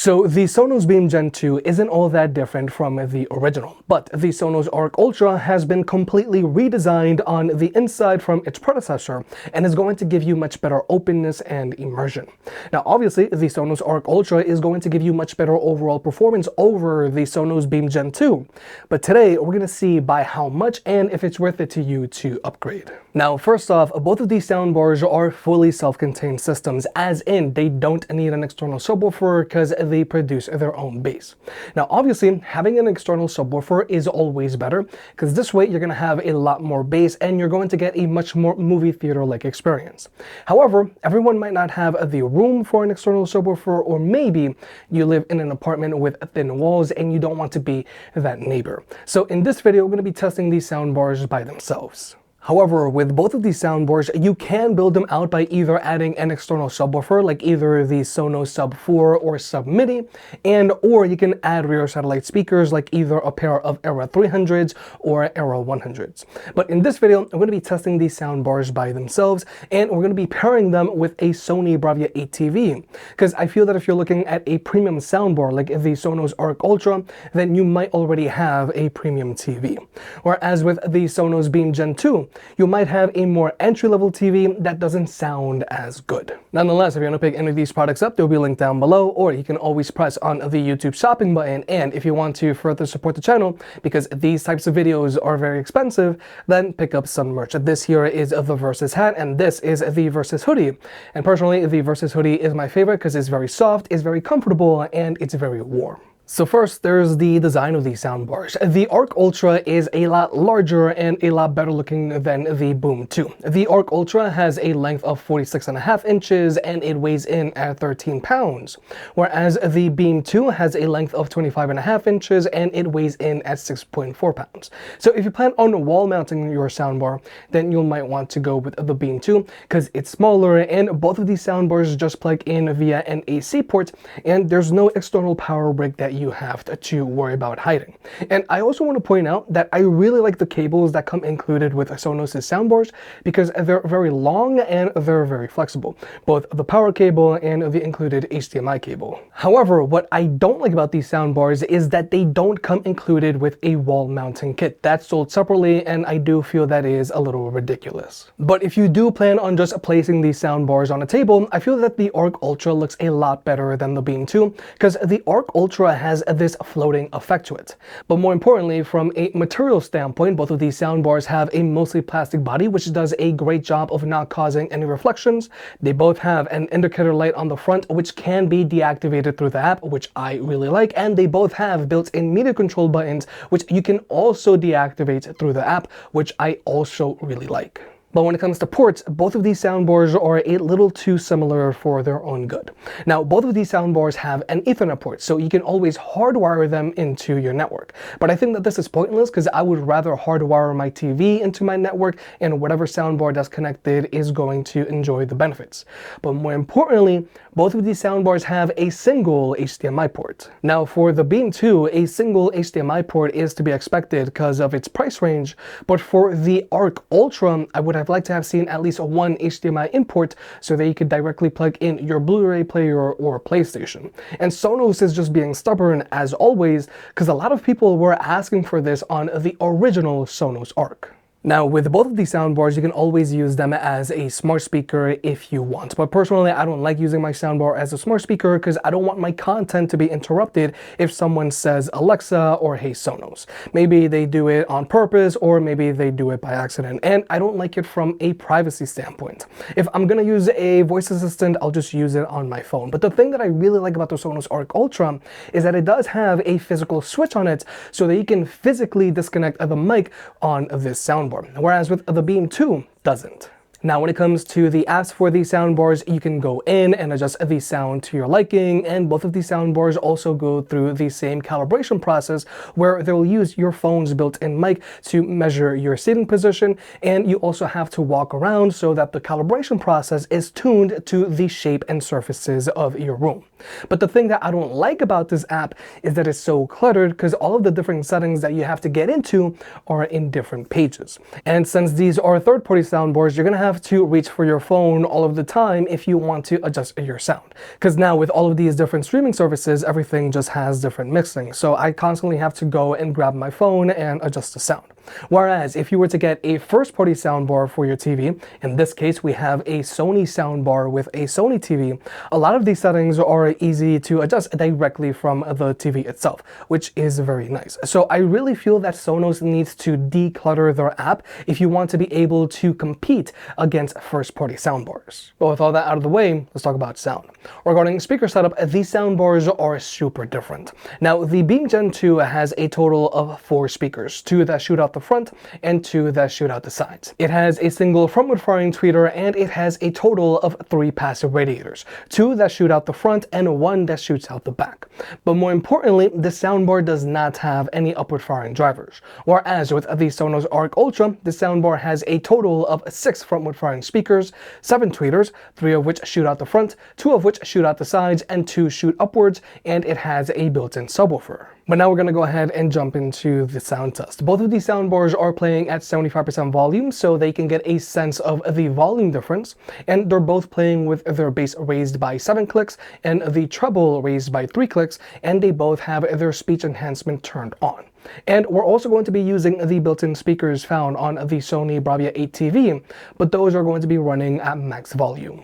So the Sonos Beam Gen 2 isn't all that different from the original, but the Sonos Arc Ultra has been completely redesigned on the inside from its predecessor and is going to give you much better openness and immersion. Now obviously the Sonos Arc Ultra is going to give you much better overall performance over the Sonos Beam Gen 2, but today we're going to see by how much and if it's worth it to you to upgrade. Now first off, both of these soundbars are fully self-contained systems, as in they don't need an external subwoofer because they produce their own bass. Now obviously having an external subwoofer is always better because this way you're going to have a lot more bass and you're going to get a much more movie theater-like experience. However, everyone might not have the room for an external subwoofer, or maybe you live in an apartment with thin walls and you don't want to be that neighbor. So in this video we're going to be testing these soundbars by themselves. However, with both of these soundbars, you can build them out by either adding an external subwoofer, like either the Sonos Sub 4 or Sub Midi, or you can add rear satellite speakers, like either a pair of Era 300s or Era 100s. But in this video, I'm going to be testing these soundbars by themselves, and we're going to be pairing them with a Sony Bravia 8 TV, because I feel that if you're looking at a premium soundbar like the Sonos Arc Ultra, then you might already have a premium TV. Whereas with the Sonos Beam Gen 2, you might have a more entry-level TV that doesn't sound as good. Nonetheless, if you want to pick any of these products up, they'll be linked down below, or you can always press on the YouTube shopping button. And if you want to further support the channel, because these types of videos are very expensive, then pick up some merch. This here is the Versus hat, and this is the Versus hoodie. And personally, the Versus hoodie is my favorite because it's very soft, it's very comfortable, and it's very warm. So first, there's the design of these soundbars. The Arc Ultra is a lot larger and a lot better looking than the Boom 2. The Arc Ultra has a length of 46.5 inches and it weighs in at 13 pounds, whereas the Beam 2 has a length of 25.5 inches and it weighs in at 6.4 pounds. So if you plan on wall mounting your soundbar, then you might want to go with the Beam 2 because it's smaller, and both of these soundbars just plug in via an AC port, and there's no external power brick that you have to worry about hiding. And I also want to point out that I really like the cables that come included with Sonos' soundbars because they're very long and they're very flexible, both the power cable and the included HDMI cable. However, what I don't like about these soundbars is that they don't come included with a wall mounting kit. That's sold separately, and I do feel that is a little ridiculous. But if you do plan on just placing these soundbars on a table, I feel that the Arc Ultra looks a lot better than the Beam 2 because the Arc Ultra has this floating effect to it. But more importantly, from a material standpoint, both of these soundbars have a mostly plastic body, which does a great job of not causing any reflections. They both have an indicator light on the front, which can be deactivated through the app, which I really like, and they both have built-in media control buttons, which you can also deactivate through the app, which I also really like. But when it comes to ports, both of these soundbars are a little too similar for their own good. Now, both of these soundbars have an Ethernet port, so you can always hardwire them into your network. But I think that this is pointless because I would rather hardwire my TV into my network, and whatever soundbar that's connected is going to enjoy the benefits. But more importantly, both of these soundbars have a single HDMI port. Now, for the Beam 2, a single HDMI port is to be expected because of its price range, but for the Arc Ultra, I would have liked to have seen at least one HDMI import so that you could directly plug in your Blu-ray player or PlayStation. And Sonos is just being stubborn as always, because a lot of people were asking for this on the original Sonos Arc. Now, with both of these soundbars, you can always use them as a smart speaker if you want. But personally, I don't like using my soundbar as a smart speaker because I don't want my content to be interrupted if someone says Alexa or Hey Sonos. Maybe they do it on purpose, or maybe they do it by accident, and I don't like it from a privacy standpoint. If I'm gonna use a voice assistant, I'll just use it on my phone. But the thing that I really like about the Sonos Arc Ultra is that it does have a physical switch on it so that you can physically disconnect the mic on this soundbar, whereas with the Beam 2 doesn't. Now, when it comes to the apps for these soundbars, you can go in and adjust the sound to your liking, and both of these soundbars also go through the same calibration process where they'll use your phone's built-in mic to measure your seating position, and you also have to walk around so that the calibration process is tuned to the shape and surfaces of your room. But the thing that I don't like about this app is that it's so cluttered because all of the different settings that you have to get into are in different pages. And since these are third-party soundbars, you're going to have to reach for your phone all of the time if you want to adjust your sound. Because now with all of these different streaming services, everything just has different mixing. So I constantly have to go and grab my phone and adjust the sound. Whereas if you were to get a first-party soundbar for your TV, in this case we have a Sony soundbar with a Sony TV, a lot of these settings are easy to adjust directly from the TV itself, which is very nice. So I really feel that Sonos needs to declutter their app if you want to be able to compete against first-party soundbars. But with all that out of the way, let's talk about sound. Regarding speaker setup, these soundbars are super different. Now, the Beam Gen 2 has a total of 4 speakers, 2 that shoot out the front and 2 that shoot out the sides. It has a single frontward firing tweeter, and it has a total of 3 passive radiators, 2 that shoot out the front and 1 that shoots out the back. But more importantly, the soundbar does not have any upward firing drivers, whereas with the Sonos Arc Ultra, the soundbar has a total of 6 frontward firing speakers, 7 tweeters, 3 of which shoot out the front, 2 of which shoot out the sides, and 2 shoot upwards, and it has a built-in subwoofer. But now we're going to go ahead and jump into the sound test. Both of these soundbars are playing at 75% volume, so they can get a sense of the volume difference, and they're both playing with their bass raised by 7 clicks and the treble raised by 3 clicks, and they both have their speech enhancement turned on. And we're also going to be using the built-in speakers found on the Sony Bravia 8 TV, but those are going to be running at max volume.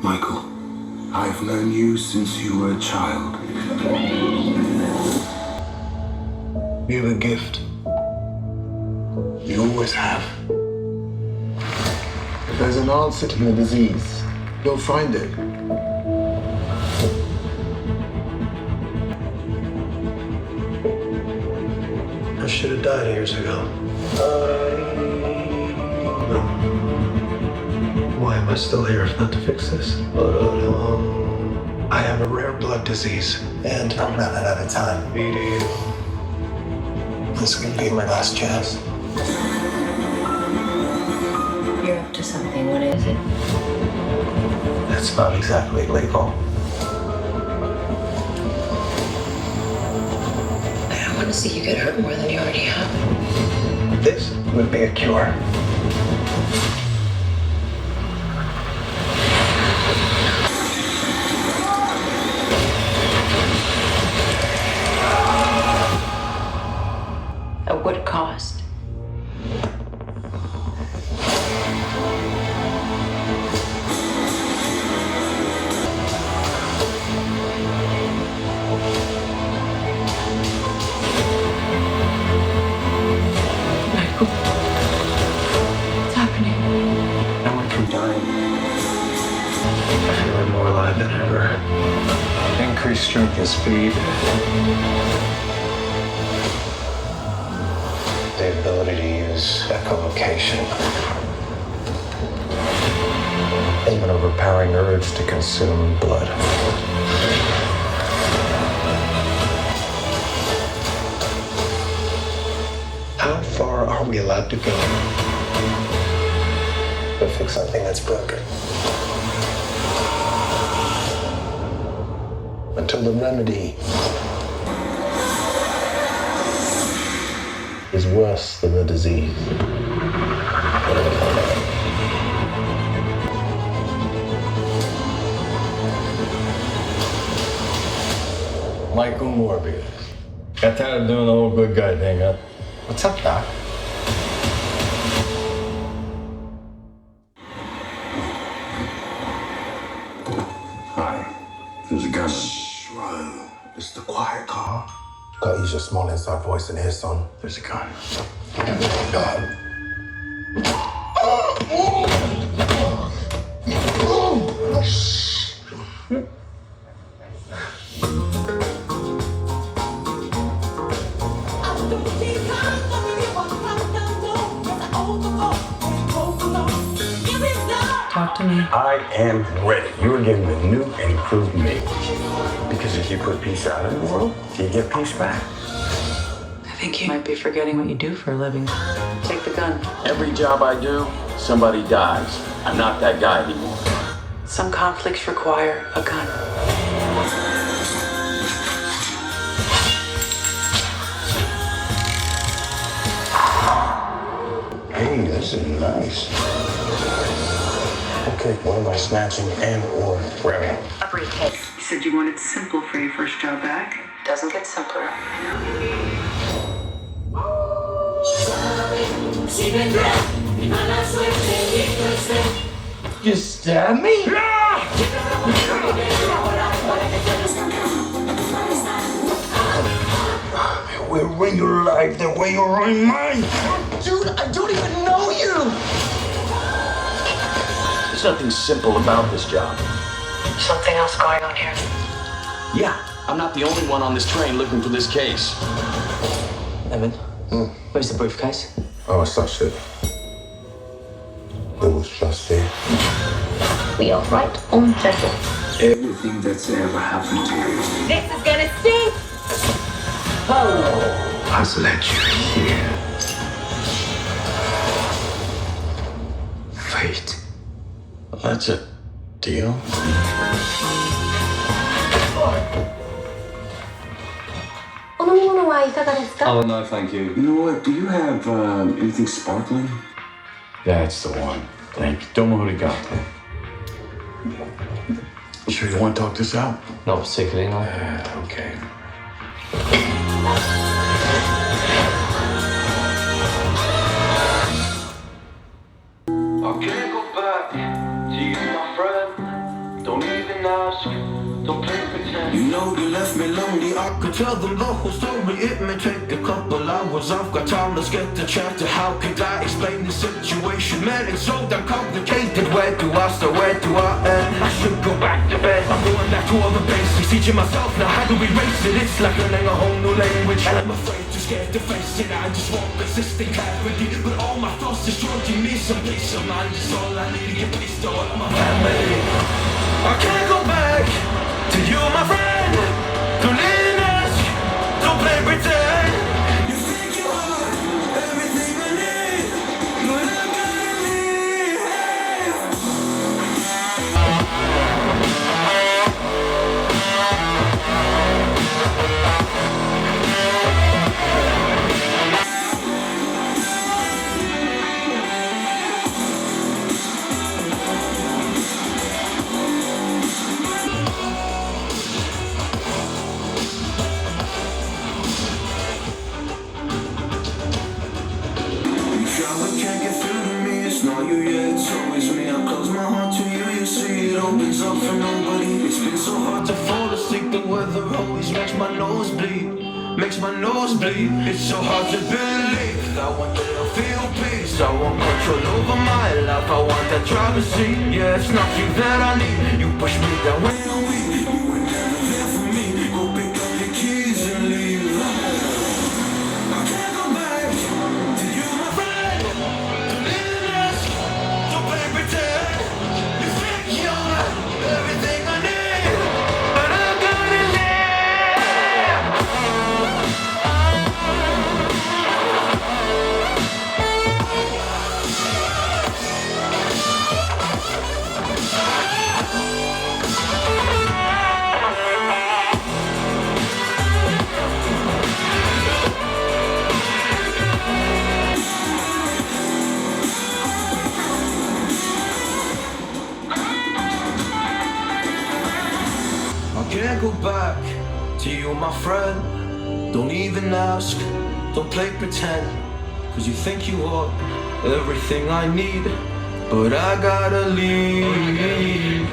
Michael, I've known you since you were a child. You're a gift. You always have. If there's an answer to the disease, you'll find it. I should have died years ago. No. Why am I still here if not to fix this? I have a rare blood disease, and I'm running out of time. This could be my last chance. You're up to something. What is it? That's not exactly legal. I don't want to see you get hurt more than you already have. This would be a cure. At what cost? Michael, what's happening? I went from dying. Feeling more alive than ever. Increased strength and speed. The ability to use echolocation. And an overpowering urge to consume blood. How far are we allowed to go to fix something that's broken? Until the remedy is worse than the disease. Michael Morbius. Got tired of doing the whole good guy thing, huh? What's up, Doc? Hi. There's a gun. Shh, bro. It's the quiet car. Gotta use your small inside voice and hear son. There's a gun. Talk to me. I am ready. You are getting the new and improved me. Because if you put peace out in the world, you get peace back. I think you might be forgetting what you do for a living. Take the gun. Every job I do, somebody dies. I'm not that guy anymore. Some conflicts require a gun. Hey, this is nice. place. Okay, what am I snatching and or grabbing? A briefcase. You said you wanted simple for your first job back. Doesn't get simpler. You stab me? We'll ruin your life the way you're ruining mine. Dude, I don't even know you. There's nothing simple about this job. Something else going on here. Yeah, I'm not the only one on this train looking for this case. Evan, where's the briefcase? Oh, it's that shit. It was just there. We are right on schedule. Everything that's ever happened to you This is gonna stink! has led you here. Fate. That's a deal. Oh, no, thank you. You know what? Do you have anything sparkling? That's the one. Thank you. Domo arigato. You sure you want to talk this out? Not particularly, no. Okay. I can't go back to you, my friend. Don't even ask, don't play pretend. You know you left me lonely, I could tell them the whole story. It may take a couple hours, I've got time, let's get the chapter. How could I explain the situation? Man, it's so damn complicated. Where do I start, where do I end? I should go back to bed, I'm going back to all the basics. Teaching myself now how to erase it. It's like learning a whole new language, and I'm afraid, too scared to face it. I just want consistent clarity, but all my thoughts destroying me. Some peace of mind is all I need to get peace to all my family. I can't go back to you, my friend. Don't even ask, don't play pretend. You think you are everything I need, but I gotta leave. Can't get through to me, it's not you yet, it's always me. I close my heart to you, you see it opens up for nobody. It's been so hard to fall asleep, the weather always makes my nose bleed. Makes my nose bleed, it's so hard to believe that one day I'll feel peace. I want control over my life, I want that privacy. Yeah, it's not you that I need, you push me that way I'm weak. You were never there for me, go pick up your keys and leave. I can't go back to you, my friend. Don't even ask, don't play pretend. You think you're everything I need, but I gotta live. I can't go back to you, my friend. Don't even ask, don't play pretend. Cause you think you are everything I need, but I gotta leave.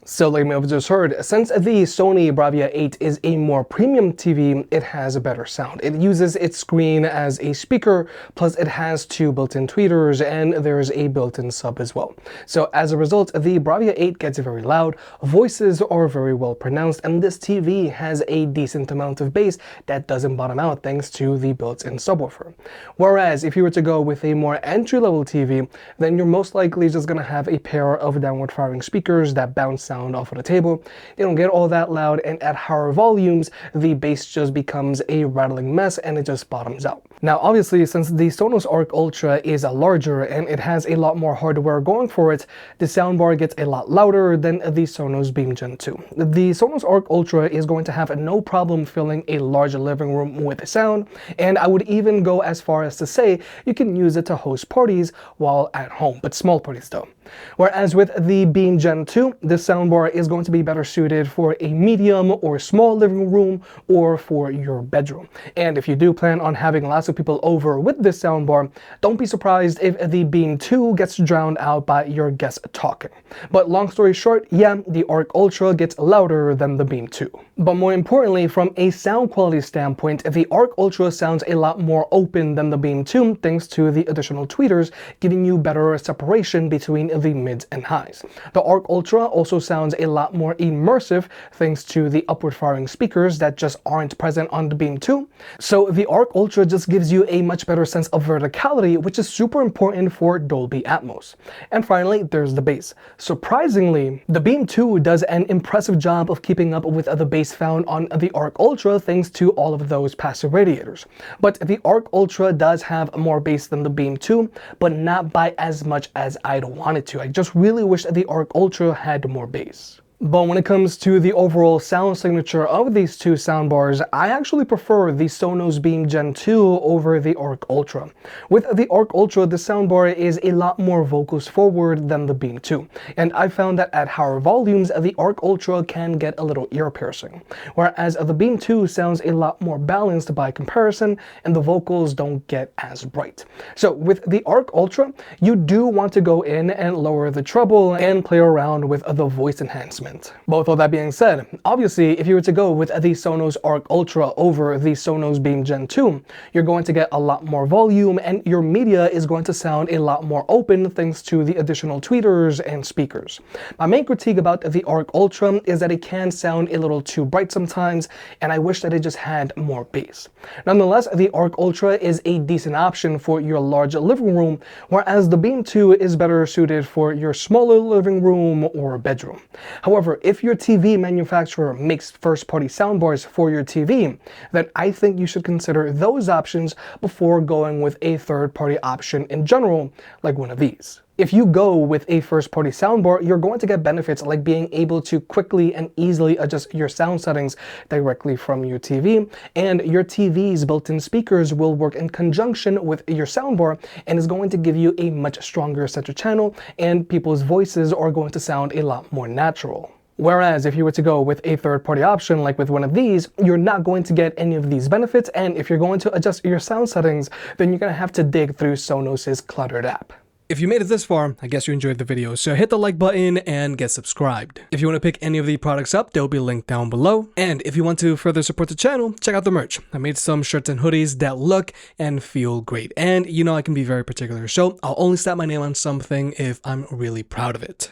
So like you may have just heard, since the Sony Bravia 8 is a more premium TV, it has a better sound. It uses its screen as a speaker, plus it has two built-in tweeters, and there's a built-in sub as well. So as a result, the Bravia 8 gets very loud, voices are very well pronounced, and this TV has a decent amount of bass that doesn't bottom out thanks to the built-in subwoofer. Whereas if you were to go with a more entry-level TV, then you're most likely just gonna have a pair of downward firing speakers that bounce sound off of the table. They don't get all that loud, and at higher volumes, the bass just becomes a rattling mess and it just bottoms out. Now, obviously, since the Sonos Arc Ultra is larger and it has a lot more hardware going for it, the soundbar gets a lot louder than the Sonos Beam Gen 2. The Sonos Arc Ultra is going to have no problem filling a large living room with sound, and I would even go as far as to say you can use it to host parties while at home, but small parties though. Whereas with the Beam Gen 2, this soundbar is going to be better suited for a medium or small living room or for your bedroom. And if you do plan on having lots of people over with this soundbar, don't be surprised if the Beam 2 gets drowned out by your guests talking. But long story short, yeah, the Arc Ultra gets louder than the Beam 2. But more importantly, from a sound quality standpoint, the Arc Ultra sounds a lot more open than the Beam 2 thanks to the additional tweeters, giving you better separation between the mids and highs. The Arc Ultra also sounds a lot more immersive thanks to the upward firing speakers that just aren't present on the Beam 2. So the Arc Ultra just gives you a much better sense of verticality, which is super important for Dolby Atmos. And finally, there's the bass. Surprisingly, the Beam 2 does an impressive job of keeping up with the bass found on the Arc Ultra thanks to all of those passive radiators. But the Arc Ultra does have more bass than the Beam 2, but not by as much as I'd want it to. I just really wish that the Arc Ultra had more bass. But when it comes to the overall sound signature of these two soundbars, I actually prefer the Sonos Beam Gen 2 over the Arc Ultra. With the Arc Ultra, the soundbar is a lot more vocals forward than the Beam 2, and I found that at higher volumes, the Arc Ultra can get a little ear-piercing, whereas the Beam 2 sounds a lot more balanced by comparison, and the vocals don't get as bright. So with the Arc Ultra, you do want to go in and lower the treble and play around with the voice enhancement. Both of that being said, obviously if you were to go with the Sonos Arc Ultra over the Sonos Beam Gen 2, you're going to get a lot more volume and your media is going to sound a lot more open thanks to the additional tweeters and speakers. My main critique about the Arc Ultra is that it can sound a little too bright sometimes, and I wish that it just had more bass. Nonetheless, the Arc Ultra is a decent option for your large living room, whereas the Beam 2 is better suited for your smaller living room or bedroom. However, if your TV manufacturer makes first-party soundbars for your TV, then I think you should consider those options before going with a third-party option in general, like one of these. If you go with a first-party soundbar, you're going to get benefits like being able to quickly and easily adjust your sound settings directly from your TV, and your TV's built-in speakers will work in conjunction with your soundbar and is going to give you a much stronger center channel, and people's voices are going to sound a lot more natural. Whereas if you were to go with a third-party option like with one of these, you're not going to get any of these benefits, and if you're going to adjust your sound settings, then you're going to have to dig through Sonos's cluttered app. If you made it this far, I guess you enjoyed the video, so hit the like button and get subscribed. If you want to pick any of the products up, they'll be linked down below. And if you want to further support the channel, check out the merch. I made some shirts and hoodies that look and feel great. And you know I can be very particular, so I'll only slap my name on something if I'm really proud of it.